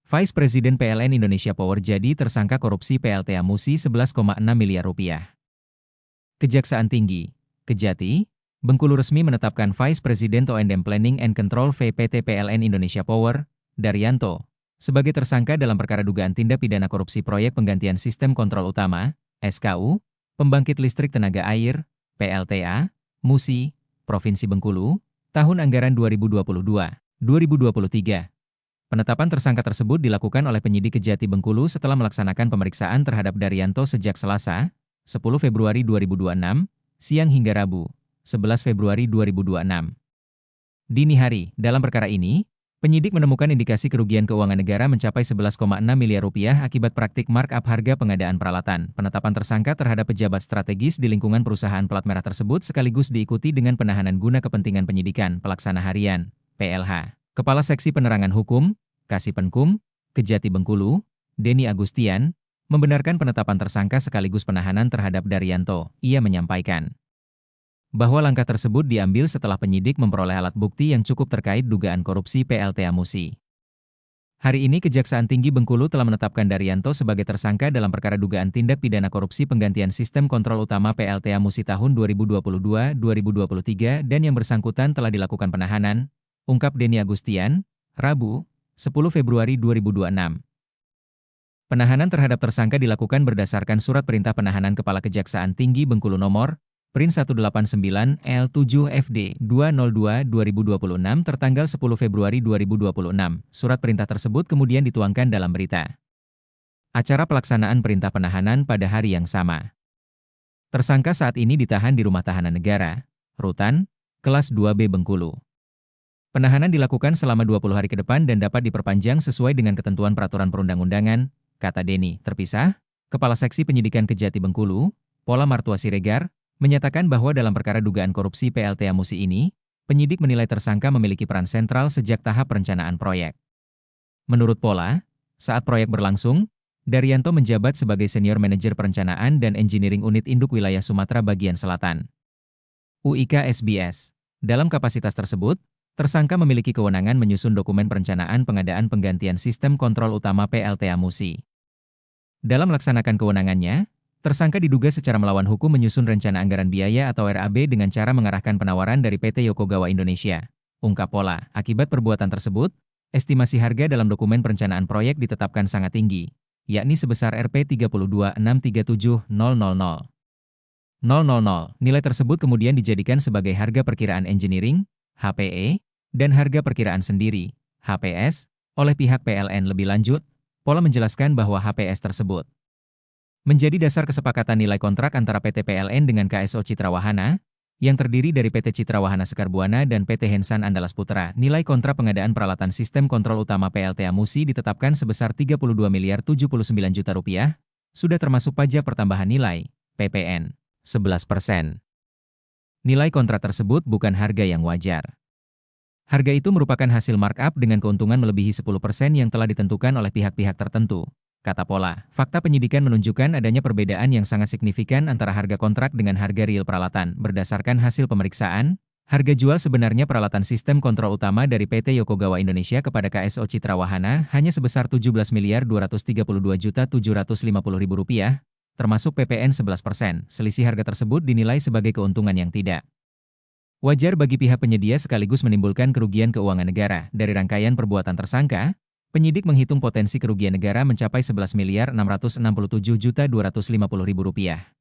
Vice Presiden PLN Indonesia Power jadi tersangka korupsi PLTA Musi 11,6 miliar rupiah. Kejaksaan Tinggi, Kejati, Bengkulu resmi menetapkan Vice President O&M Planning and Control VPT PLN Indonesia Power, Daryanto, sebagai tersangka dalam perkara dugaan tindak pidana korupsi proyek penggantian sistem kontrol utama, SKU, pembangkit listrik tenaga air, PLTA, Musi, Provinsi Bengkulu, tahun anggaran 2022-2023. Penetapan tersangka tersebut dilakukan oleh penyidik Kejati Bengkulu setelah melaksanakan pemeriksaan terhadap Daryanto sejak Selasa, 10 Februari 2026, siang hingga Rabu, 11 Februari 2026. Dini hari, dalam perkara ini, penyidik menemukan indikasi kerugian keuangan negara mencapai 11,6 miliar rupiah akibat praktik markup harga pengadaan peralatan. Penetapan tersangka terhadap pejabat strategis di lingkungan perusahaan plat merah tersebut sekaligus diikuti dengan penahanan guna kepentingan penyidikan pelaksana harian, PLH. Kepala Seksi Penerangan Hukum, Kasipenkum, Kejati Bengkulu, Denny Agustian, membenarkan penetapan tersangka sekaligus penahanan terhadap Daryanto. Ia menyampaikan bahwa langkah tersebut diambil setelah penyidik memperoleh alat bukti yang cukup terkait dugaan korupsi PLTA Musi. Hari ini Kejaksaan Tinggi Bengkulu telah menetapkan Daryanto sebagai tersangka dalam perkara dugaan tindak pidana korupsi penggantian sistem kontrol utama PLTA Musi tahun 2022-2023 dan yang bersangkutan telah dilakukan penahanan, ungkap Denny Agustian, Rabu, 10 Februari 2026. Penahanan terhadap tersangka dilakukan berdasarkan Surat Perintah Penahanan Kepala Kejaksaan Tinggi Bengkulu Nomor Prin 189 L7 FD 202/2026 tertanggal 10 Februari 2026. Surat perintah tersebut kemudian dituangkan dalam berita acara pelaksanaan perintah penahanan pada hari yang sama. Tersangka saat ini ditahan di Rumah Tahanan Negara, Rutan, Kelas 2B Bengkulu. Penahanan dilakukan selama 20 hari ke depan dan dapat diperpanjang sesuai dengan ketentuan peraturan perundang-undangan, kata Denny. Terpisah, Kepala Seksi Penyidikan Kejati Bengkulu, Pola Martua Siregar, menyatakan bahwa dalam perkara dugaan korupsi PLTA Musi ini, penyidik menilai tersangka memiliki peran sentral sejak tahap perencanaan proyek. Menurut Pola, saat proyek berlangsung, Daryanto menjabat sebagai Senior Manajer Perencanaan dan Engineering Unit Induk Wilayah Sumatera Bagian Selatan, UIK SBS. Dalam kapasitas tersebut, tersangka memiliki kewenangan menyusun dokumen perencanaan pengadaan penggantian sistem kontrol utama PLTA Musi. Dalam melaksanakan kewenangannya, tersangka diduga secara melawan hukum menyusun rencana anggaran biaya atau RAB dengan cara mengarahkan penawaran dari PT Yokogawa Indonesia, ungkap Pola. Akibat perbuatan tersebut, estimasi harga dalam dokumen perencanaan proyek ditetapkan sangat tinggi, yakni sebesar Rp32.637.000. Nilai tersebut kemudian dijadikan sebagai harga perkiraan engineering, HPE, dan harga perkiraan sendiri, HPS, oleh pihak PLN. Lebih lanjut, Pola menjelaskan bahwa HPS tersebut menjadi dasar kesepakatan nilai kontrak antara PT PLN dengan KSO Citra Wahana, yang terdiri dari PT Citra Wahana Sekar Buana dan PT Hensan Andalas Putra. Nilai kontrak pengadaan peralatan sistem kontrol utama PLTA Musi ditetapkan sebesar Rp32.079.000.000, sudah termasuk pajak pertambahan nilai, PPN, 11%. Nilai kontrak tersebut bukan harga yang wajar. Harga itu merupakan hasil markup dengan keuntungan melebihi 10% yang telah ditentukan oleh pihak-pihak tertentu, kata Pola. Fakta penyidikan menunjukkan adanya perbedaan yang sangat signifikan antara harga kontrak dengan harga real peralatan. Berdasarkan hasil pemeriksaan, harga jual sebenarnya peralatan sistem kontrol utama dari PT Yokogawa Indonesia kepada KSO Citra Wahana hanya sebesar Rp17.232.750.000, termasuk PPN 11%. Selisih harga tersebut dinilai sebagai keuntungan yang tidak wajar bagi pihak penyedia sekaligus menimbulkan kerugian keuangan negara. Dari rangkaian perbuatan tersangka, penyidik menghitung potensi kerugian negara mencapai Rp11.667.250.000.